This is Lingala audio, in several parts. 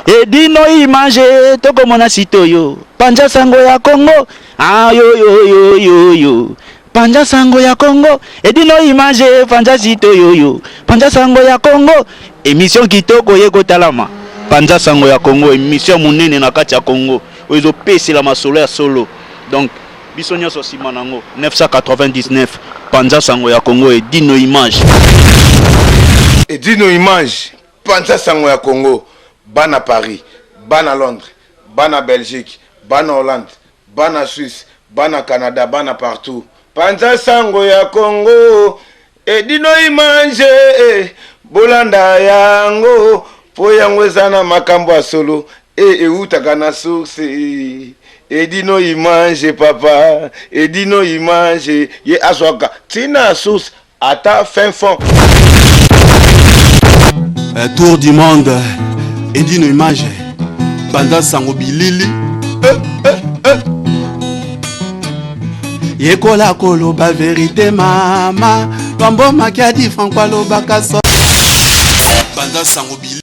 Edino image toko mona sitoyo Panja sango ya Congo ah yo Panja sango ya Congo Edino image Panja sitoyo Panja sango ya Congo émission kitoko yeko talama Panja sango ya Congo émission munene na kati ya Congo ozo pesi la masolo ya solo donc biso nyonso simanango 999 Panja sango ya Congo Edino image Panja sango ya Congo Bana Paris, Bana Londres, Bana Belgique, Bana Hollande, Bana Suisse, Bana Canada, Bana partout. Panja sango ya Congo, Edino image, Bolanda yango, po yango ezana makambo ya solo, eutaka na source. Edino image papa, Edino image, ye aswaka, tina source, ata fin fond. Tour du monde. Edino image Panja sango bilili Yekola koloba vérité mama Bambo makiadi Franco loba kaso Panja sango bilili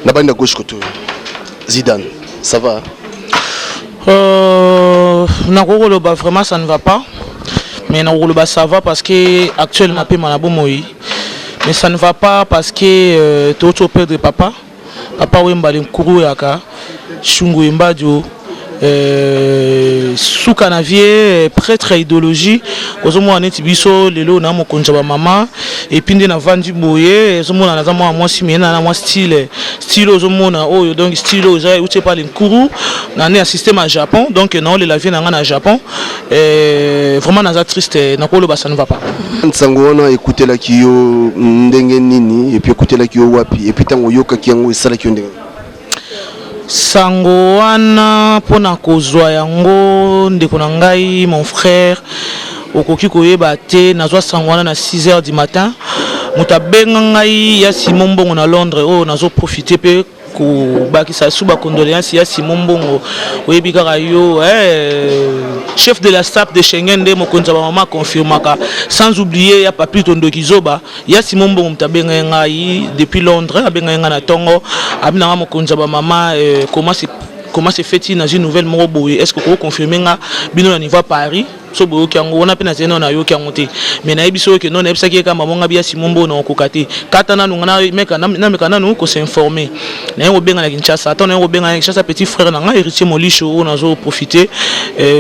Na bande gauche côté Zidane ça va Nakoloba vraiment ça ne va pas mais nakoloba ça va parce que actuellement pe manabo moi mais ça ne va pas parce que tout père de papa Wemba Nkuru yaka Shungu Mbadio Souka na vie prêtre idéologie ozomo aneti biso lelo na mokonza ba mama et puis nde na vandi boye ozomo na za moi simena na moi style ozomo na oyo donc style oza uche pa Nkuru na ne système à Japon donc na la vie na nga na Japon vraiment na za triste na kolo ba ça ne va pas Nsango wana écouter la kiyo ndenge nini et puis écouter la kiyo wapi et puis tango yoka kiyango esala kiyo ndenge sango wana pona kozwa yango ndeko na ngai mon frère okoki koyeba te nazwa sango wana na 6h du matin mutabenga ngai ya Simon Mbongo na Londres nazo profiter pe ko bakisa suba condoléances ya Simon Mbongo oyebi kaka yo chef de la staff de Schengen de mokonza ba mama confirmaka sans oublier ya Papi Tondo Kizoba ya Simon Mbongo mutabenga ngai depuis Londres abenga nga na tongo abina mokonza ba mama comment c'est fait dans une nouvelle morobo est-ce que vous confirmez nga bino na niveau Paris so boyo kyango wana pena tena na yo kyango te mais na ebiso ke non na ebisa ke kama monga bia Simombo na kokate kata na nungana meka na meka na ko s'informer na yo benga na Kinshasa attends na yo benga na Kinshasa petit frère na nga héritier Molisho on a zo profiter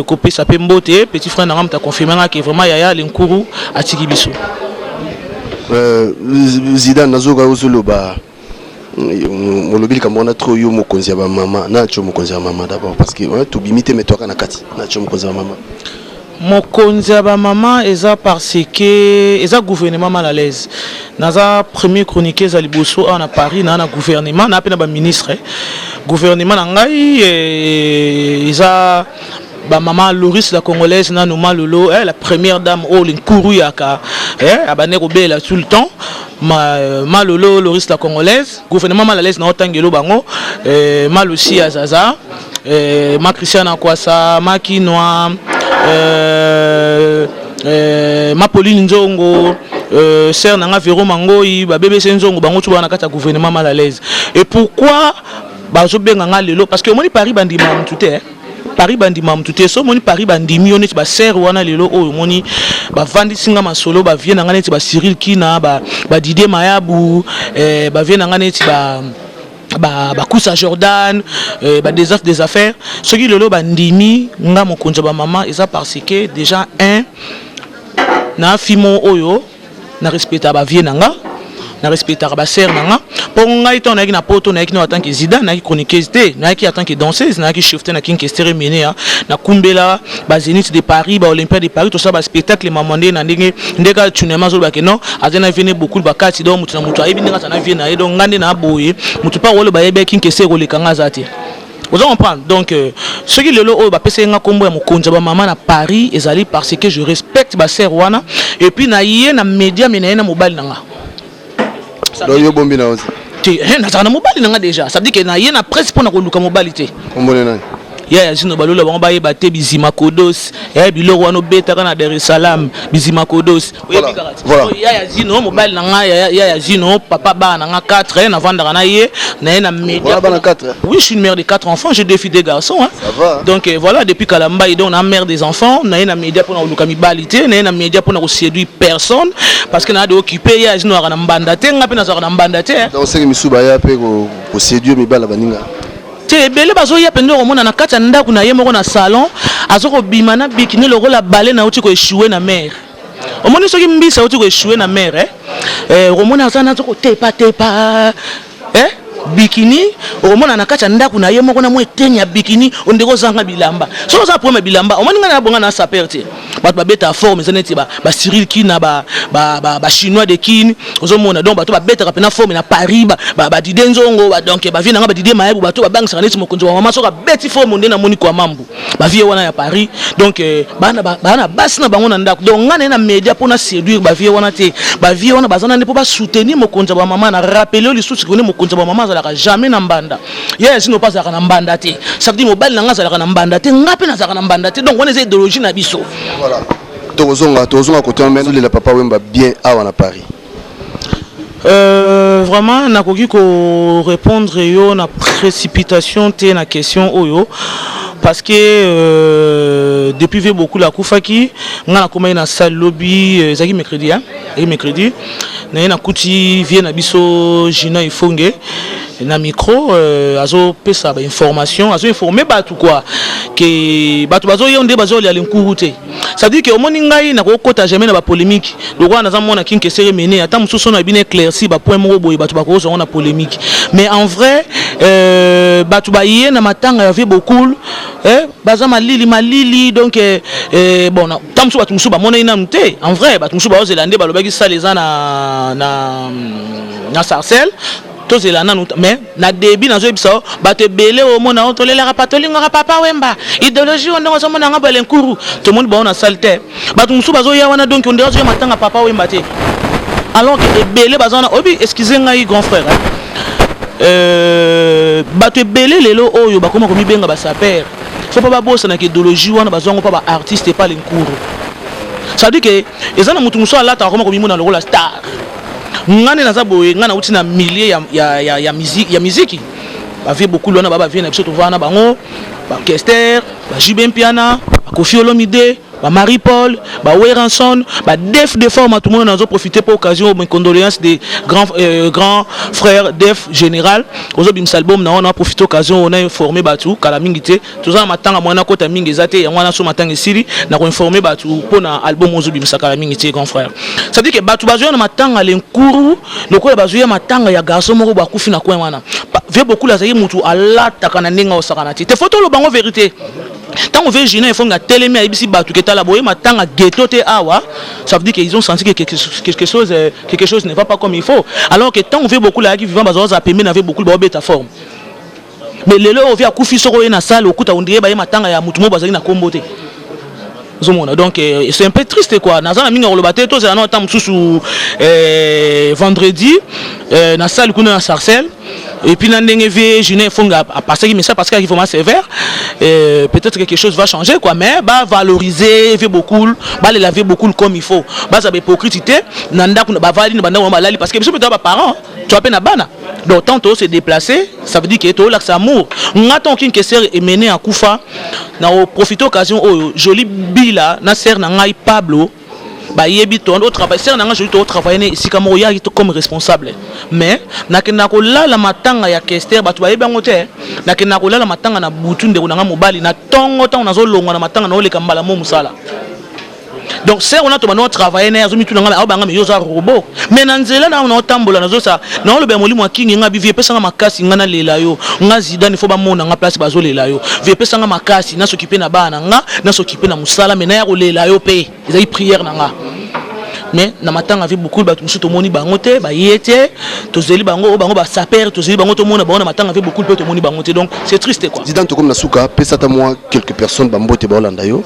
ko pesa pe mbote petit frère na nga mta confirmer nga ke vraiment yaya Nkuru atiki biso Zidane nazoka uzuluba molobili kamona trop yo mokonzi ya ba mama na cho mokonzi ya mama d'abord parce que to bimite metoka na kati na cho mokonzi ya mama mokonzi ya ba mama eza parce que eza gouvernement mal à l'aise naza premier chroniqueur za liboso na Paris na gouvernement na pena ba ministre gouvernement na ngai eza ba maman Loris la congolaise na Noma Lolo la première dame Nkuru yaka abane ko bela tout le temps ma Lolo Loris la congolaise gouvernement mal à l'aise na otangelo bango mal aussi Azaza ma Christiana Kwasa ma Kinwa ma Pauline Nzongo sœur nanga Véro Mangoi ba bébé Nzongo bango tu bana kata gouvernement mal à l'aise et pourquoi bazo benga nga lelo parce que moni Paris bandima mtute Paris bandima mtute so moni Paris bandimi oneti ba serre wana lelo oyo moni ba vandi singa masolo ba vie nanga neti ba Cyril Kina ba Didier Mayabu ba vie nanga neti ba Kousa Jordan des affaires ce qui lelo bandimi nga mokonza ba mama eza parce que déjà na fimo oyo na respecta ba vie nanga na respecta ba sœur nanga pour ngai ton na poto na en tant que Zidane na chroniqueuse te na en tant que danseuse na chefte na kinkestere menea na kumbela ba Zénith de Paris ba Olympia de Paris tout ça ba spectacle mamande na ndeka tunema zo ba ke non azena vene beaucoup ba kati do mutu na mutu ayibi ndeka na vene na do ngande na boye mutu pa wolo ba yebe kinkestere ko le kanga zati. Vous comprenez donc ce qui le lot ba pese nga kombo ya mokonza ba mama na Paris ezali parce que je respecte ba sœur wana et puis na yé na média mais na mobile nanga. Donc yo bombi na aussi. Na mobile nanga déjà ça veut dire que na yé na presse pour na ko luka mobilité. Kombone nani? ya zino balola bango ba yeba te bizima kodos biloko wana obetaka na Dar es Salaam bizima kodos voilà ya zino mobile na nga ya zino papa ba na nga 4 na vanda na ye na média voilà 4 oui je suis une mère de 4 enfants j'ai 2 filles 2 garçons hein. Ça va. Donc voilà depuis Kalamba on a mère des enfants na média pour na luka mibalité na média pour na séduire personne parce que na de occuper ya zino na mbanda te nga pe na za na mbanda te donc c'est que misuba ya pe ko séduire mibala baninga te bele bazo ya pendo komona na kati ya ndako na ye moko na salon azoko bima na bikini lokola bale na uti ko échouer na mer omoni soki mbisa uti ko échouer na mer komona azana zoko tepa bikini omona na kati ya ndako na ye moko na mo etenya bikini ondeko zanga bilamba so za problème bilamba omoni ngana bonga na saper te bato babeta forme zeneti ba Cyril Kina ba chinois de Kine ozomona donc bato babeta pena forme na Paris ba Didé Nzongo donc ba vina nga ba Didé Mayebu bato ba bangisa neti mokonzi wa mama so ka beti forme ndena moni kwa mambu ba vie wana ya Paris donc bana basi na bango na ndako donc ngana na media pona séduire ba vie wana te ba vie wana bazana ndipo ba soutenir mokonzi wa mama na rappeler le sous que mokonzi wa mama jamais na mbanda yes no pas na mbanda te ça veut dire mobile na ngazala na mbanda te ngape na zaka na mbanda te donc on est idéologie na biso voilà tozonga côté même le papa Wemba bien awa na Paris vraiment nakoki ko répondre yo na précipitation te na question oyo parce que depuis vu beaucoup la Koufaki ngana koma na salle lobby zaki mercredi hein et mercredi na kuti vient na biso Gina Ifonge na micro azo pesa ba information azo informer batu quoi que batu bazo yonde bazo li alinkuruté ça dit que au moni ngai na ko kota jamais na ba polémique donc on a za mona kin que c'est mené ata mususu na bien éclairci ba point moko boy batu ba ko zo na polémique mais en vrai batu ba yé na matanga ya vie beaucoup baza malili donc bon tam so batu mususu ba mona ina mté en vrai batu mususu ba ozélande ba lobaki ça les na sarcelle tous les nanu mais na début na zo biso bato belé au mona on tolela patolinga papa Wemba idéologie on ngo mona nga bale nkuru to monde ba on a salté bato musu bazo ya wana donc on dirait zo matanga papa Wemba te alors que belé bazana obi excusez ngai grand frère bato belé lelo oyo bakoma komi benga ba saper faut pas bossa na idéologie wana bazongo pa ba artiste pas l'nkuru ça dit que ezana mutu musu ala ta koma komi mona lokola star ngane naza boye ngana uti na milliers ya musique ba vie beaucoup lona ba vie na biso to vana bango ba Kester ba Jibem Piana ba Kofi Olomide ba Marie Paul ba Weranson ba Def de forme tout le monde nazo profiter pour occasion mes condoléances des grands frères Def général ozo bim album na on a profité occasion on a informé batu kala mingité tout ça matanga mwana kota mingi zate ya mwana so matanga siri na ko informer batu pona album ozo bim sakala mingité grand frère ça dit que batu bazo na matanga lenkuru lokola bazo ya matanga ya garçon moko ba kufi na kwa wana vie beaucoup la zayi mutu alata kana ninga osakana te photo lo bango vérité tant on veut Gina Ifonge télémé ibisi batu ke tala boye matanga ghetto te awa ça veut dire qu'ils ont senti que quelque chose ne va pas comme il faut alors que tant on veut beaucoup la qui vivant bazo za pembe n'avait beaucoup ba beta forme mais lelo on vient kufi soko na salle okuta on dirait ba matanga ya mutu mo bazali na kombo te donc c'est un peu triste quoi nazana minga rolobate to za na temps sous vendredi na salle kuna na Sarcelles et puis na ndenge vie Gina Ifonge a passé mais ça parce qu'il faut sévère peut-être quelque chose va changer quoi mais ba valoriser vie beaucoup ba les laver beaucoup comme il faut ba za hypocrite nanda kuna ba vali na banda ba lali parce que biso peut-être ba parents tu as peine à bana donc tant to se déplacer ça veut dire que to l'axe amour ngaton kin kesser est mené à Koufa na profiter occasion joli bila na ser na ngai Pablo ba yebi to au travail ser na ngai joli to travailler ici comme ya comme responsable mais na kena ko la matanga ya Kester batu ba yebi ngote na kena ko la matanga na butu ndeko na mobali na tongo tongo na zo longwa na matanga na ole kambala mo musala donc c'est on a tout maintenant travailler na zo mitu na ngala abanga yo za robot mais na nzela na on tambola na zo sa na le be molimo akingi nga bivie pesa nga makasi nga na lela yo nga zidane fo ba mona nga place bazo lela yo vie pesa nga makasi na s'occuper na bana nga na s'occuper na musala mais na ya ko lela yo pe ezai prière na nga mais na matanga avec beaucoup de musu to moni bango te ba yete to zeli bango ba saper to zeli bango to mona ba na matanga avec beaucoup de to moni bango te donc c'est triste quoi Zidane to comme na suka pesa ta moi quelques personnes ba mbote ba Holanda yo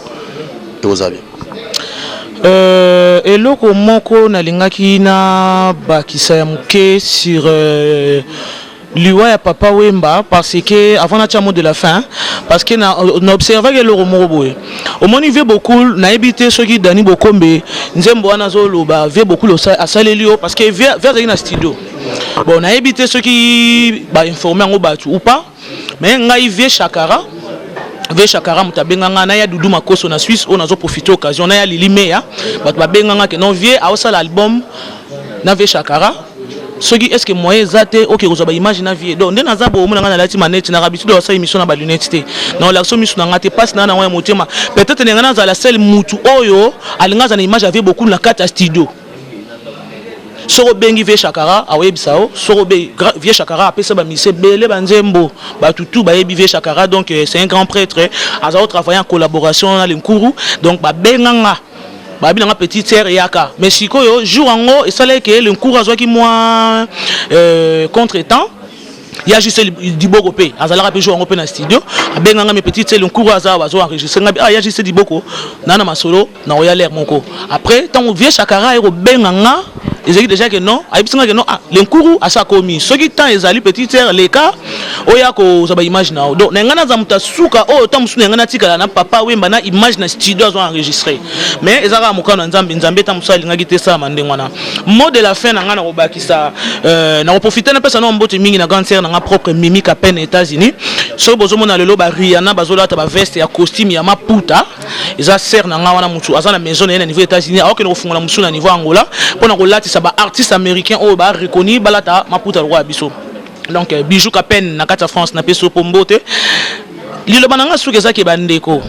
et vous avez eloko moko nalingaki na bakisa ya moke sur liwa ya papa Wemba parce que avant na mot de la fin parce que on observe que le romoboé au moins il veut beaucoup na éviter ceux qui Dani Bokombe nzembo wana zoloba veut beaucoup le asalelio parce que vers na studio bon na éviter ceux qui ba informer ngo batu ou pas mais ngai vie Chakara ve Chakara mutabenganga na ya Dudu Makoso na Suisse on a profité occasion na ya Lilimea batu babenganga que non vie a osala album na ve Chakara ce qui est-ce que moi zate OK ozoba image na vie donc ndena zabo omona ngana lati maneti na rabitude wa sa émission na ba lunette te na la so misu na ngate passe na wa motema peut-être ngana za la seule mutu oyo alinga na image avait beaucoup na kata studio soro bengi ve Chakara awebisao soro be vie Chakara apesa ba mise bele banzembo ba tutu ba yebi vie Chakara donc c'est un grand prêtre azao travailler en collaboration na l'Nkuru donc ba benganga babi na petite sœur yaka mais sikoyo jour ango et ça là que le cours azwa ki moi contre-temps il y a juste du boko pe azala ka pe jour ango pe na studio abenganga mes petites sœurs le cours aza wazo enregistrer ngabi il y a juste du boko nana masolo na oya l'air moko après tant vie Chakara ero benganga ezaki déjà que non aibisanga que non le cours asa komi ce qui temps ezali petite sœur les cas oya ko zaba image na donc ngana za mutasuka o tant musu ngana tika na papa Wemba na image na studio azo enregistrer mais ezaka mukana nzambe tant musu alinga kite sa mandengwana mot de la fin na ngana robakisa na profiter na pesa na mbote mingi na grande sœur na propre mimique à peine États-Unis so bozomona lelo ba Rihanna bazolata ba veste ya costume ya maputa eza sœur na nga wana mutu azana maison na niveau États-Unis alors que no fungola musu na niveau Angola pona ko lati ça ba artiste américain o ba reconnu balata maputa roi biso donc bijou à peine na kata France na peso pombote lilo bananga suke zaki bandeko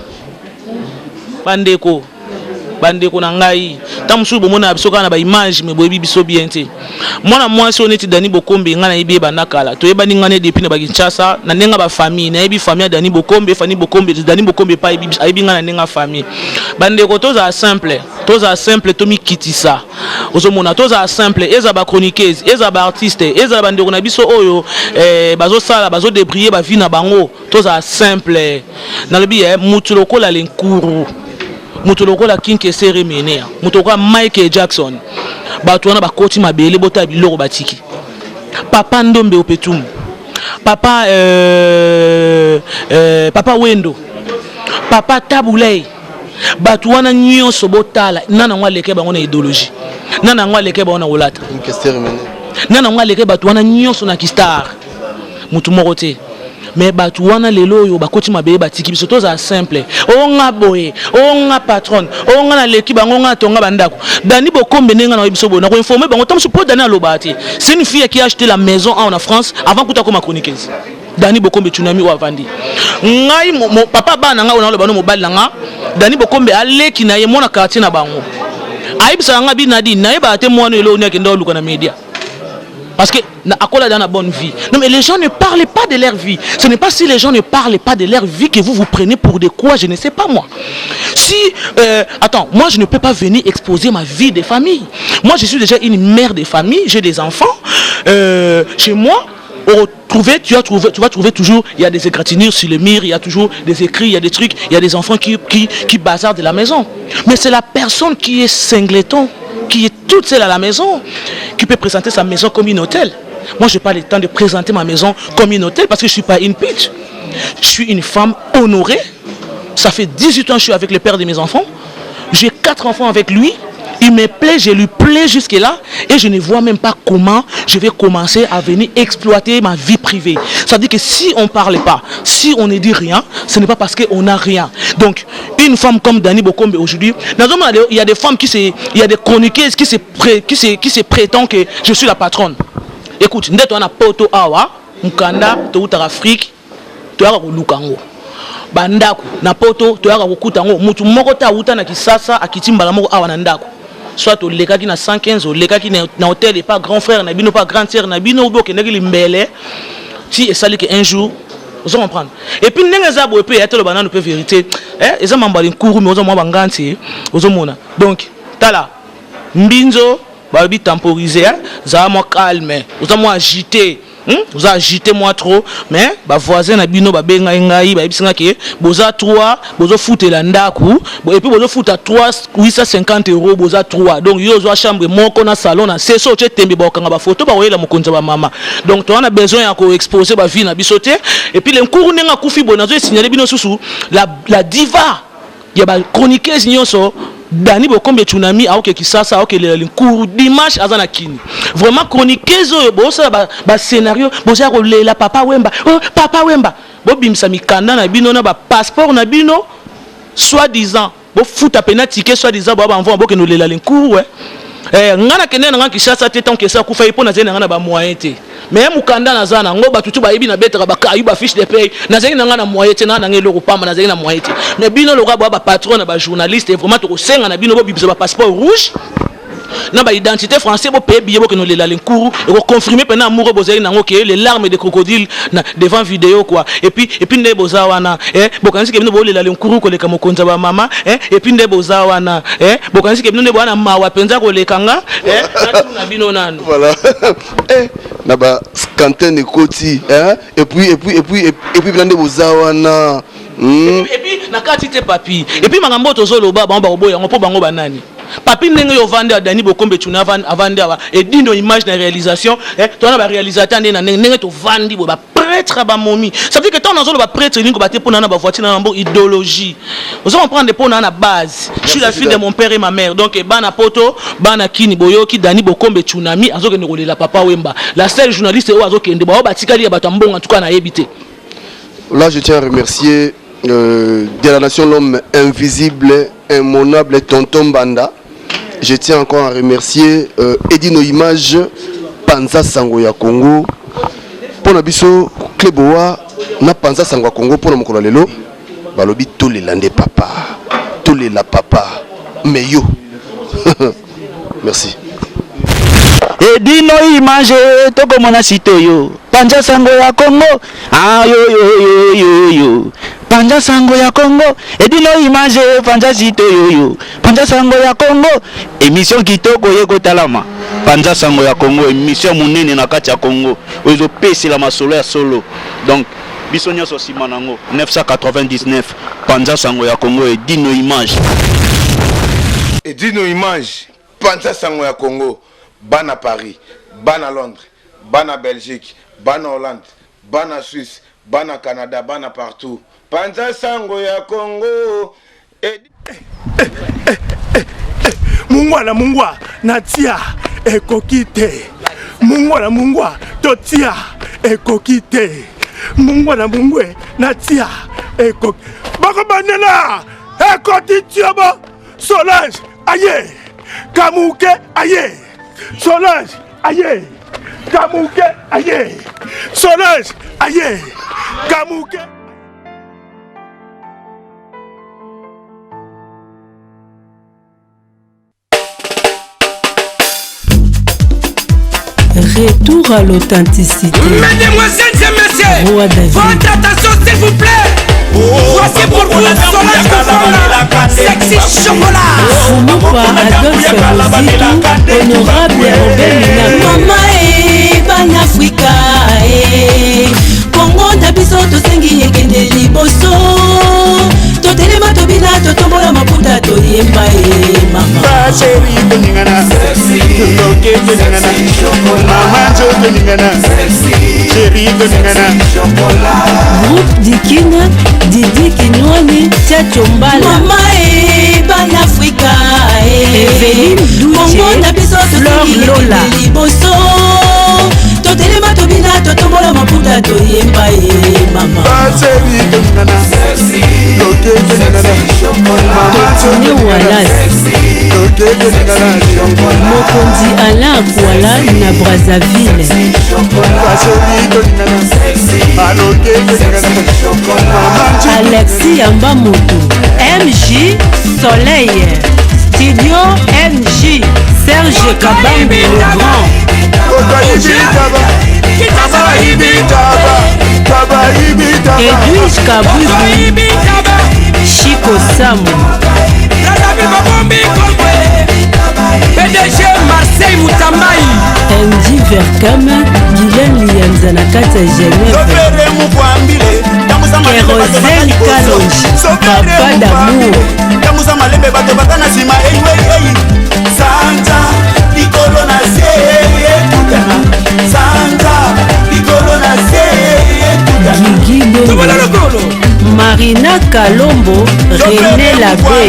na ngai tamusu bomona biso kana ba image me boyebi biso bien te mwana mwasi oneti Dani Bokombe ngana ibi banakala to yeba ningane depuis na ba Kinshasa na nenga ba famille na ibi famille Dani Bokombe Dani Bokombe pa ibi ngana nenga famille bandeko toza simple to mikitisa ozomona toza simple eza ba chroniqueuse eza ba artiste eza bandeko na biso oyo bazo sala bazo débrier ba vie na bango toza simple na lobi mutu lokola l'Nkuru mutu lokola King Kesere menea mutu lokola Michael Jackson batu wana bakoti mabele bota biloko batiki papa Ndombe Opetum papa papa Wendo papa Tabulei batu wana nyonso botala nana ngwa leke bango na idéologie nana ngwa leke bango na olata nana ngwa leke batu wana nyonso na kistar mutu moko te mais batu wana lelo yo bakoti mabeye batiki biso toza simple onga boye onga patron onga na leki bango nga tonga bandako Dani Bokombe nenga na biso bona ko informer bango tam support Dani alobati c'est une fille qui a acheté la maison en France avant kuta ko ma chroniqueuse Dani Bokombe tunami wa vandi ngai mo papa bana nga ona lobano mobali nga Dani Bokombe aleki na ye mona quartier na bango aibisa nga binadi na ye ba te mwana elo ne kenda luka na media parce que Akola dans la bonne vie. Non mais les gens ne parlent pas de leur vie. Ce n'est pas si les gens ne parlent pas de leur vie que vous prenez pour de quoi, je ne sais pas moi. Si, attends, moi je ne peux pas venir exposer ma vie de famille. Moi je suis déjà une mère de famille, j'ai des enfants. Chez moi, tu vas trouver toujours, il y a des égratignures sur le mur, il y a toujours des écrits, il y a des trucs, il y a des enfants qui bazardent de la maison. Mais c'est la personne qui est singleton, qui est toute seule à la maison, qui peut présenter sa maison comme un hôtel. Moi, je n'ai pas le temps de présenter ma maison comme un hôtel parce que je ne suis pas une pitch. Je suis une femme honorée. Ça fait 18 ans que je suis avec le père de mes enfants. J'ai 4 enfants avec lui. Il me plaît, je lui plais jusque-là. Et je ne vois même pas comment je vais commencer à venir exploiter ma vie privée. Ça veut dire que si on ne parle pas, si on ne dit rien, ce n'est pas parce qu'on n'a rien. Donc, une femme comme Dani Bokombe aujourd'hui, il y a des femmes il y a des chroniqueuses qui se prétendent que je suis la patronne. Écoute, nous avons un poto awa, Mukanda, tu as Afrique, tu as Lukango. Bandako, na poto, tu as Kutango, Mutu Mokota, Utana Kisasa, Akitimba moko awa Nandako. Soit au Lekaki na 115, au Lekaki na hôtel et pas grand frère, n'a pas grande sœur, n'a pas au Kenegi Limbele. Si et ça dit qu'un jour, vous allez comprendre. Et puis, nous avons un peu de banane, peu vérité. Ils ont un cours, mais ils ont un gantier. Donc, tala, Mbinzo, babi temporisé, ça m'a calme, ça m'a agité. vous agitez moi trop mais ba voisin na bino ba benga ngai ba bisinga ke boza 3 bozo foot la ndaku et puis bozo foot à 850 euros boza 3 donc yo zo chambre moko na salon na seso che tembe ba kanga ba photo ba wela mokonza ba mama donc to on a besoin ya ko exposer ba vie na bisote et puis le nkuru nenga kufi bona zo signaler bino susu la diva ya ba chroniqueuse nyonso Dani Bokombe Tsunami aoke kisasa aoke le cours dimanche azana kini vraiment chroniqueuse bosa ba scénario bosa ko la papa Wemba oh papa Wemba bo bimsa mikanda na bino na ba passeport na bino soi-disant bo foot a pena ticket soi-disant bo ba envoie bo ke no lela le cours ouais ngana kene na kisasa te tant que ça ku fa ipo na zena ngana ba moyen te mais mukanda na zana ngo batutu ba yebi na betra ba kayu ba fiche de paye na zena ngana moyen te na ngelo ko pamba na zena moyen te mais bino lo ba patron na ba journaliste vraiment to ko senga na bino bo bibisa ba passeport rouge na ba identité français bo paye billet bo que no lela l'encours et ko confirmer pendant amoureux bozali nango que les larmes de crocodile na devant vidéo quoi et puis nde boza wana bokanisi ke bino bo lela l'encours ko leka mokonza ba mama et puis nde boza wana bokanisi ke bino nde bwana mawa penza ko lekanga na bino nano voilà na ba scantene koti et puis nde boza wana et puis na kati te papi et puis makambo tozolo ba bango ba boya ngo po bango banani papi ndenge yo vande a Dani Bokombe Tsunami avande awa et dindo image na réalisation to na ba réalisateur ndenge to vandi bo ba prêtre ba momi ça veut dire que tant dans ba prêtre lingo ba te pona na ba voiture na mbo idéologie vous allez prendre pona na base je suis la fille de mon père et ma mère donc bana poto bana kini boyoki Dani Bokombe Tsunami azoke ne la papa Wemba la seule journaliste o azokende ba batikali ya bato mbongo en tout cas na yebité. Là je tiens à remercier de la nation l'homme invisible immonable Tonton Banda. Je tiens encore à remercier Edino Image, Panza Sango ya Congo. Pour Nabiso, Kleboa, na Panza Sango ya Congo, pour Namokolo Lelo, Balobi, tous les landais papa, tous les la papa, mais yo. Merci. Edino Image, Toko Mona Sitoyo, Panza Sango ya Congo, ah yo. Panja Sango ya Congo, Edino Image, Panja Sitoyo, Panja Sango ya Congo, émission Kitoko Yeko Talama, Panja Sango ya Congo, émission Munene na kati ya Congo, ozo pesi la masolo ya solo, donc Bisonyo Sosimanango, 999, Panja Sango ya Congo, Edino Image. Edino Image, Panja Sango ya Congo, Bana Paris, Bana Londres, Bana Belgique, Bana Hollande, Bana Suisse, Bana Canada, Bana partout. Panza Sango ya Congo. Mungwa natia ekokite. Mungwa totia ekokite. Mungwa natia ekok. Bako banela ekotitiobo. Solange aye. Kamuke aye. Solange aye. Kamuke aye. Solange aye. Kamuke. Retour à l'authenticité. Mesdemoiselles et messieurs, Roi David. votre attention s'il vous plaît. Voici pour vous Solange Kofola, sexy chocolat. Funupa Adolphe Mozito, honorable Robert Mina. Mama ban Afrika Congo na biso tosengi ekende liboso. Totelema tobina totombola maputa toyemba mama. Ba chéri toningana. Loke toningana. Mama jo toningana. Chéri toningana. Groupe Dikina, Didi Kinwani, Tchacho Mbala. Mama ban Afrika Eveline Douche, Congo na biso tosengi ekende liboso. Totelema tobina totombola maputa toyemba mama. Ba chéri toningana. Loke toningana. Totine Wallace, Mokonzi Alain Kuala na Brazzaville. Alexis Yamba Moto, MJ Soleil, Studio MJ, Serge Kabambi le Grand. Edwige Kabuzu, Chico Samu, PDG Marseille Moutambaï. MJ Verkam Gilen Lianza na kati ya Genève Kérosène Kalonji Papa d'amour Tamusa malembe bato batana sima Santa likolo na se Santa likolo na se Gigi Bongo Marina Kalombo René Labé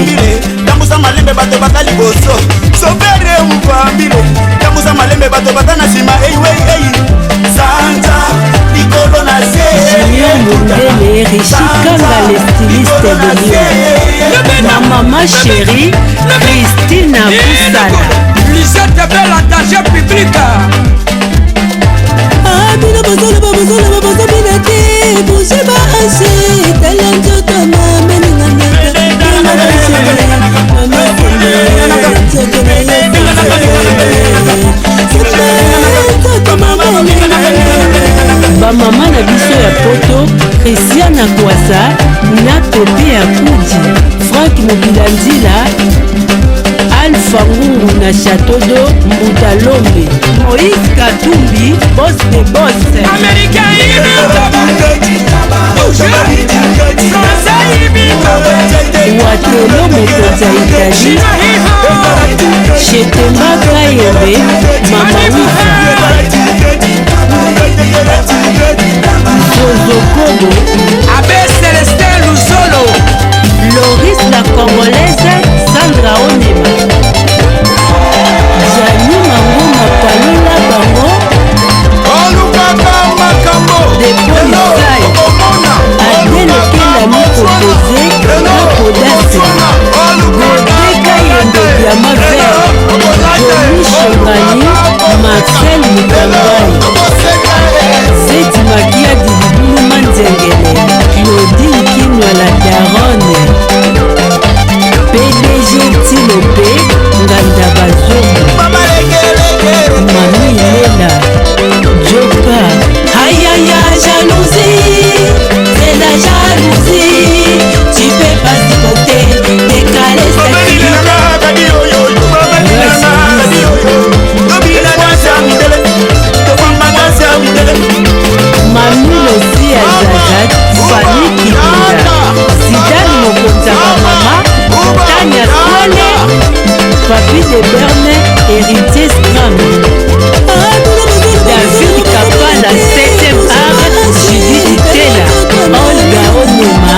Tamusa malembe bato batali boso Sobere mpambile Tamusa malembe bato batana sima Santa likolo na se Junior Mundele Rishi Kanga les stylistes de Lyon Ma maman chérie Christine Boussala Lisette belle attaché public Bina bozolo babozolo babozo bina te Bouge ba ashe Talenzo tama meningana Bina bashe Mama sene Nzoto na yese Nzoto mama Ba mama na biso ya poto Christiana Kwasa na Pepe ya Kudi Frank Mobilandila Alpha Ngungu na Château d'eau Mbutalombe Moïse Katumbi Boss de Boss Américain Watelo mokonzi ya Italie Chetemba Kayembe Mama Wifa Zozo Kobo Abbé Célestin Luzolo Loris la Congolaise Sandra Onema Jani Mangoma Palula Bango Depolisai Adele Kelami Proposé na Podase Godeka Yendo Diama Vert Jomi Chongani Marcel Mutambai Zeti Magia Dilibulu Manzengele Claudine Kinwa la Daronne PDG Tilope Nganda Bazomo Mami Lela Joka Aïe aïe aïe jalousie C'est la jalousie Tu peux pas supporter Décaler cette fille Mami Losi Azazat Fanny Kibinda Zidane Mokonza Mama Tania Swale Papi de Berne Héritier Scram David Kapala 7e art Judith Itela Olga Onema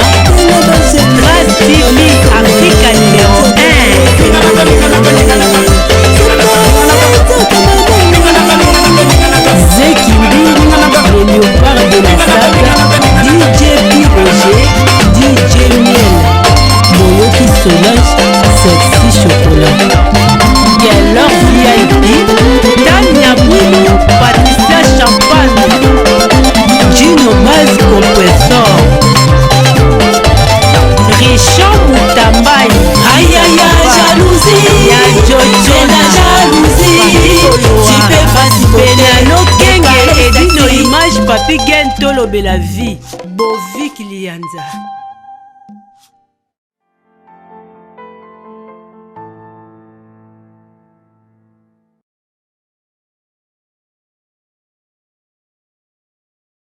Trace TV Africa numéro 1 Zeki Mbini le léopard de la saga DJ Piroger DJ Miel Moyoki Solange Sexy Chocolat Galor VIP Tania Bouilou Patricia Champagne Gino Baz Compressor Richard Moutambaï Aïe aïe aïe jalousie C'est la jalousie Tu peux pas supporter Penano Kenge Edino Image Papi Gen Tolo Bela Vie Bovik Lianza